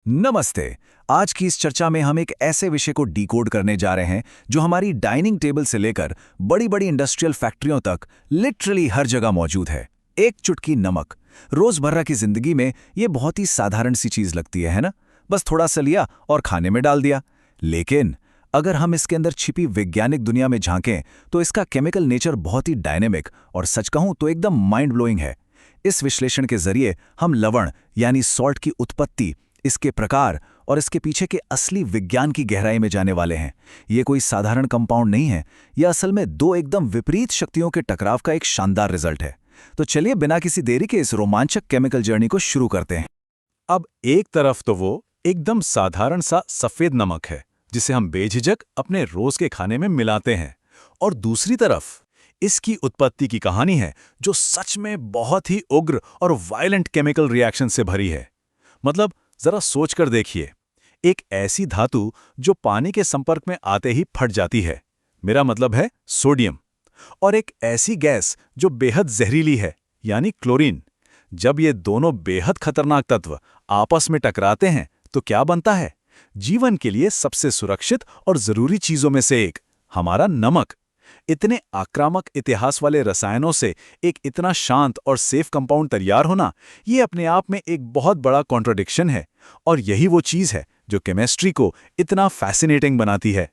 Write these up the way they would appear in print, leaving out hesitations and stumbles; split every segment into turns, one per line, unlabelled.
नमस्ते। आज की इस चर्चा में हम एक ऐसे विषय को डिकोड करने जा रहे हैं जो हमारी डाइनिंग टेबल से लेकर बड़ी बड़ी इंडस्ट्रियल फैक्ट्रियों तक लिटरली हर जगह मौजूद है। एक चुटकी नमक। रोजमर्रा की जिंदगी में ये बहुत ही साधारण सी चीज लगती है ना? बस थोड़ा सा लिया और खाने में डाल दिया। लेकिन अगर हम इसके अंदर छिपी वैज्ञानिक दुनिया में झांकें तो इसका केमिकल नेचर बहुत ही डायनेमिक और सच कहूं तो एकदम माइंड ब्लोइंग है। इस विश्लेषण के जरिए हम लवण यानी सॉल्ट की उत्पत्ति, इसके प्रकार और इसके पीछे के असली विज्ञान की गहराई में जाने वाले हैं। ये कोई साधारण कंपाउंड नहीं है, यह असल में दो एकदम विपरीत शक्तियों के टकराव का एक शानदार रिजल्ट है। तो चलिए बिना किसी देरी के इस रोमांचक केमिकल जर्नी को शुरू करते हैं।
अब एक तरफ तो वो एकदम साधारण सा सफेद नमक है जिसे हम बेझिझक अपने रोज के खाने में मिलाते हैं, और दूसरी तरफ इसकी उत्पत्ति की कहानी है जो सच में बहुत ही उग्र और वायलेंट केमिकल रिएक्शन से भरी है। मतलब जरा सोचकर देखिए, एक ऐसी धातु जो पानी के संपर्क में आते ही फट जाती है, मेरा मतलब है सोडियम, और एक ऐसी गैस जो बेहद जहरीली है यानी क्लोरीन। जब ये दोनों बेहद खतरनाक तत्व आपस में टकराते हैं तो क्या बनता है? जीवन के लिए सबसे सुरक्षित और जरूरी चीजों में से एक, हमारा नमक। इतने आक्रामक इतिहास वाले रसायनों से एक इतना शांत और सेफ कंपाउंड तैयार होना, ये अपने आप में एक बहुत बड़ा कॉन्ट्रडिक्शन है, और यही वो चीज है जो केमिस्ट्री को इतना फैसिनेटिंग बनाती है।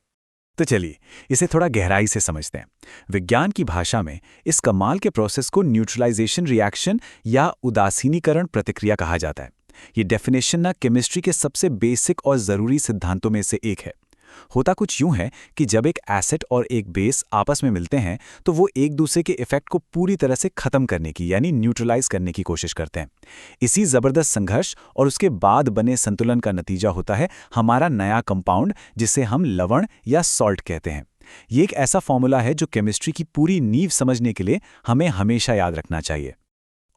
तो चलिए इसे थोड़ा गहराई से समझते हैं। विज्ञान की भाषा में इस कमाल के प्रोसेस को न्यूट्रलाइजेशन रिएक्शन या उदासीनीकरण प्रतिक्रिया कहा जाता है। ये डेफिनेशन ना केमिस्ट्री के सबसे बेसिक और ज़रूरी सिद्धांतों में से एक है। होता कुछ यूं है कि जब एक एसिड और एक बेस आपस में मिलते हैं तो वो एक दूसरे के इफेक्ट को पूरी तरह से खत्म करने की यानी न्यूट्रलाइज करने की कोशिश करते हैं। इसी जबरदस्त संघर्ष और उसके बाद बने संतुलन का नतीजा होता है हमारा नया कंपाउंड, जिसे हम लवण या सॉल्ट कहते हैं। ये एक ऐसा फॉर्मूला है जो केमिस्ट्री की पूरी नींव समझने के लिए हमें हमेशा याद रखना चाहिए।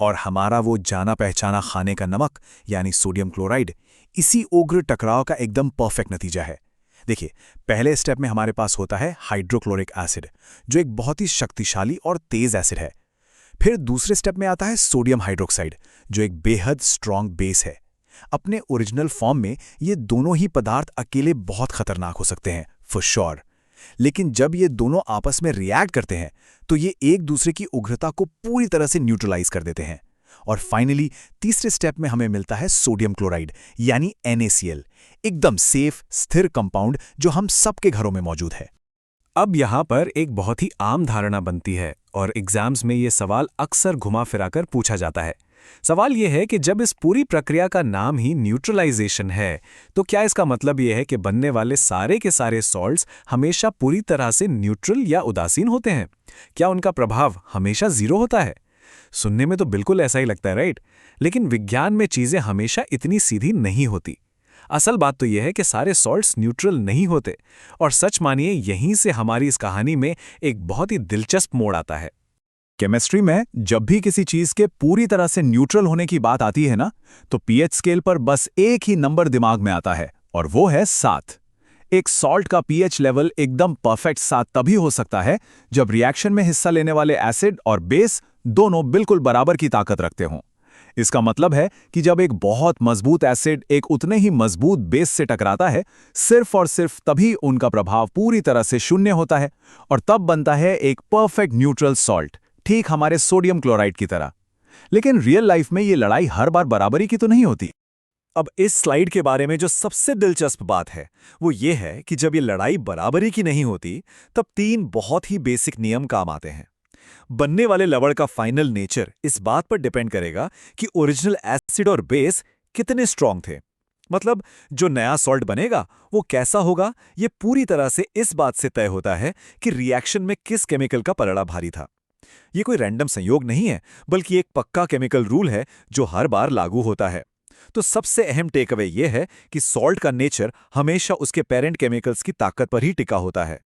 और हमारा वो जाना पहचाना खाने का नमक यानी सोडियम क्लोराइड इसी उग्र टकराव का एकदम परफेक्ट नतीजा है। देखिए, पहले स्टेप में हमारे पास होता है हाइड्रोक्लोरिक एसिड, जो एक बहुत ही शक्तिशाली और तेज एसिड है। फिर दूसरे स्टेप में आता है सोडियम हाइड्रोक्साइड, जो एक बेहद स्ट्रॉन्ग बेस है। अपने ओरिजिनल फॉर्म में ये दोनों ही पदार्थ अकेले बहुत खतरनाक हो सकते हैं फॉर श्योर, लेकिन जब ये दोनों आपस में रिएक्ट करते हैं तो ये एक दूसरे की उग्रता को पूरी तरह से न्यूट्रलाइज कर देते हैं। और फाइनली तीसरे स्टेप में हमें मिलता है सोडियम क्लोराइड यानी NaCl, एकदम सेफ स्थिर कंपाउंड जो हम सबके घरों में मौजूद है।
अब यहाँ पर एक बहुत ही आम धारणा बनती है और एग्जाम्स में ये सवाल अक्सर घुमा फिराकर पूछा जाता है। सवाल ये है कि जब इस पूरी प्रक्रिया का नाम ही न्यूट्रलाइजेशन है तो क्या इसका मतलब ये है कि बनने वाले सारे के सारे सॉल्ट्स हमेशा पूरी तरह से न्यूट्रल या उदासीन होते हैं? क्या उनका प्रभाव हमेशा जीरो होता है? सुनने में तो बिल्कुल ऐसा ही लगता है, राइट? लेकिन विज्ञान में चीजें हमेशा इतनी सीधी नहीं होती। असल बात तो यह है कि सारे सॉल्ट्स न्यूट्रल नहीं होते, और सच मानिए यहीं से हमारी इस कहानी में एक बहुत ही दिलचस्प मोड़ आता है।
केमिस्ट्री में जब भी किसी चीज के पूरी तरह से न्यूट्रल होने की बात आती है ना, तो पीएच स्केल पर बस एक ही नंबर दिमाग में आता है, और वो है 7। एक सॉल्ट का पीएच लेवल एकदम परफेक्ट 7 तभी हो सकता है जब रिएक्शन में हिस्सा लेने वाले एसिड और बेस दोनों बिल्कुल बराबर की ताकत रखते हों। इसका मतलब है कि जब एक बहुत मजबूत एसिड एक उतने ही मजबूत बेस से टकराता है, सिर्फ और सिर्फ तभी उनका प्रभाव पूरी तरह से शून्य होता है, और तब बनता है एक परफेक्ट न्यूट्रल सॉल्ट, ठीक हमारे सोडियम क्लोराइड की तरह। लेकिन रियल लाइफ में ये लड़ाई हर बार बराबरी की तो नहीं होती।
अब इस स्लाइड के बारे में जो सबसे दिलचस्प बात है वो ये है कि जब ये लड़ाई बराबरी की नहीं होती तब 3 बहुत ही बेसिक नियम काम आते हैं। बनने वाले लवण का फाइनल नेचर इस बात पर डिपेंड करेगा कि ओरिजिनल एसिड और बेस कितने स्ट्रांग थे। मतलब जो नया सॉल्ट बनेगा वो कैसा होगा, ये पूरी तरह से इस बात से तय होता है कि रिएक्शन में किस केमिकल का पलड़ा भारी था। ये कोई रैंडम संयोग नहीं है, बल्कि एक पक्का केमिकल रूल है जो हर बार लागू होता है। तो सबसे अहम टेक अवे यह है कि सॉल्ट का नेचर हमेशा उसके पेरेंट केमिकल्स की ताकत पर ही टिका होता है।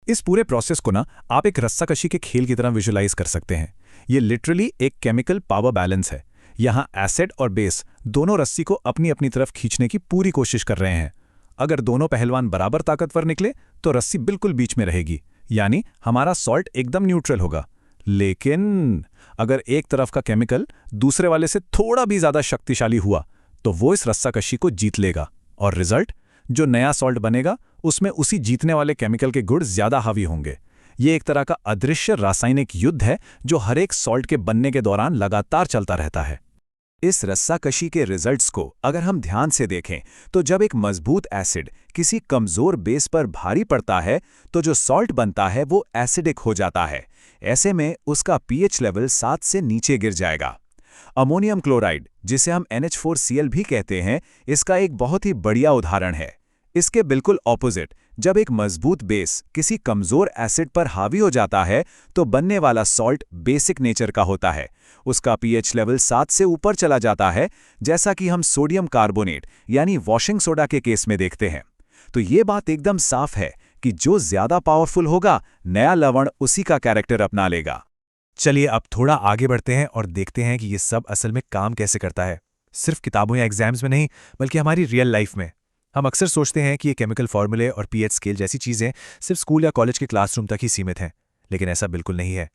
इस पूरे प्रोसेस को ना आप एक रस्साकशी के खेल की तरह विजुलाइज कर सकते हैं। ये लिटरली एक केमिकल पावर बैलेंस है। यहाँ एसिड और बेस दोनों रस्सी को अपनी अपनी तरफ खींचने की पूरी कोशिश कर रहे हैं। अगर दोनों पहलवान बराबर ताकतवर निकले तो रस्सी बिल्कुल बीच में रहेगी, यानी हमारा सॉल्ट एकदम न्यूट्रल होगा। लेकिन अगर एक तरफ का केमिकल दूसरे वाले से थोड़ा भी ज्यादा शक्तिशाली हुआ तो वो इस रस्साकशी को जीत लेगा,
और रिजल्ट, जो नया सॉल्ट बनेगा उसमें उसी जीतने वाले केमिकल के गुण ज्यादा हावी होंगे। ये एक तरह का अदृश्य रासायनिक युद्ध है जो हर एक सॉल्ट के बनने के दौरान लगातार चलता रहता है। इस रस्साकशी के रिजल्ट्स को अगर हम ध्यान से देखें तो जब एक मजबूत एसिड किसी कमजोर बेस पर भारी पड़ता है तो जो सॉल्ट बनता है वो एसिडिक हो जाता है। ऐसे में उसका पीएच लेवल 7 से नीचे गिर जाएगा। अमोनियम क्लोराइड, जिसे हम NH4Cl भी कहते हैं, इसका एक बहुत ही बढ़िया उदाहरण है। इसके बिल्कुल ऑपोजिट, जब एक मजबूत बेस किसी कमजोर एसिड पर हावी हो जाता है तो बनने वाला सॉल्ट बेसिक नेचर का होता है। उसका पीएच लेवल 7 से ऊपर चला जाता है, जैसा कि हम सोडियम कार्बोनेट यानी वॉशिंग सोडा के केस में देखते हैं। तो ये बात एकदम साफ है कि जो ज्यादा पावरफुल होगा, नया लवण उसी का कैरेक्टर अपना लेगा।
चलिए अब थोड़ा आगे बढ़ते हैं और देखते हैं कि ये सब असल में काम कैसे करता है, सिर्फ किताबों या एग्जाम्स में नहीं बल्कि हमारी रियल लाइफ में। हम अक्सर सोचते हैं कि ये केमिकल फॉर्मूले और पीएच स्केल जैसी चीज़ें सिर्फ स्कूल या कॉलेज के क्लासरूम तक ही सीमित हैं, लेकिन ऐसा बिल्कुल नहीं है।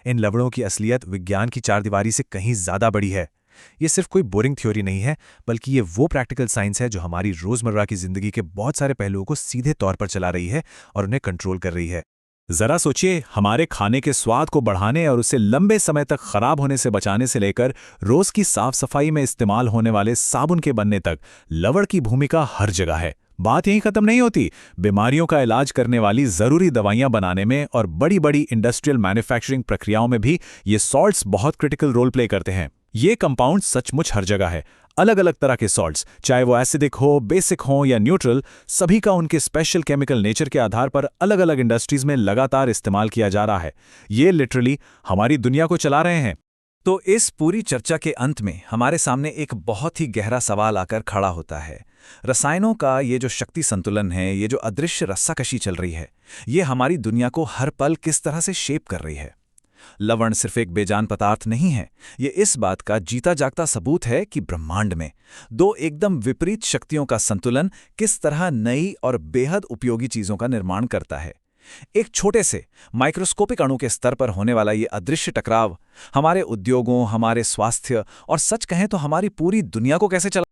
इन लवणों की असलियत विज्ञान की चारदीवारी से कहीं ज़्यादा बड़ी है। ये सिर्फ कोई बोरिंग थ्योरी नहीं है, बल्कि ये वो प्रैक्टिकल साइंस है जो हमारी रोज़मर्रा की ज़िंदगी के बहुत सारे पहलुओं को सीधे तौर पर चला रही है और उन्हें कंट्रोल कर रही है।
जरा सोचिए, हमारे खाने के स्वाद को बढ़ाने और उसे लंबे समय तक खराब होने से बचाने से लेकर रोज की साफ सफाई में इस्तेमाल होने वाले साबुन के बनने तक लवण की भूमिका हर जगह है। बात यहीं खत्म नहीं होती। बीमारियों का इलाज करने वाली जरूरी दवाइयां बनाने में और बड़ी बड़ी इंडस्ट्रियल मैन्युफैक्चरिंग प्रक्रियाओं में भी ये सॉल्ट्स बहुत क्रिटिकल रोल प्ले करते हैं। ये कंपाउंड सचमुच हर जगह है। अलग अलग तरह के सॉल्ट्स, चाहे वो एसिडिक हो, बेसिक हो या न्यूट्रल, सभी का उनके स्पेशल केमिकल नेचर के आधार पर अलग अलग इंडस्ट्रीज में लगातार इस्तेमाल किया जा रहा है। ये लिटरली हमारी दुनिया को चला रहे हैं।
तो इस पूरी चर्चा के अंत में हमारे सामने एक बहुत ही गहरा सवाल आकर खड़ा होता है। रसायनों का ये जो शक्ति संतुलन है, ये जो अदृश्य रस्साकशी चल रही है, ये हमारी दुनिया को हर पल किस तरह से शेप कर रही है। लवण सिर्फ एक बेजान पदार्थ नहीं है, ये इस बात का जीता जागता सबूत है कि ब्रह्मांड में दो एकदम विपरीत शक्तियों का संतुलन किस तरह नई और बेहद उपयोगी चीजों का निर्माण करता है। एक छोटे से माइक्रोस्कोपिक अणु के स्तर पर होने वाला ये अदृश्य टकराव हमारे उद्योगों, हमारे स्वास्थ्य और सच कहें तो हमारी पूरी दुनिया को कैसे चला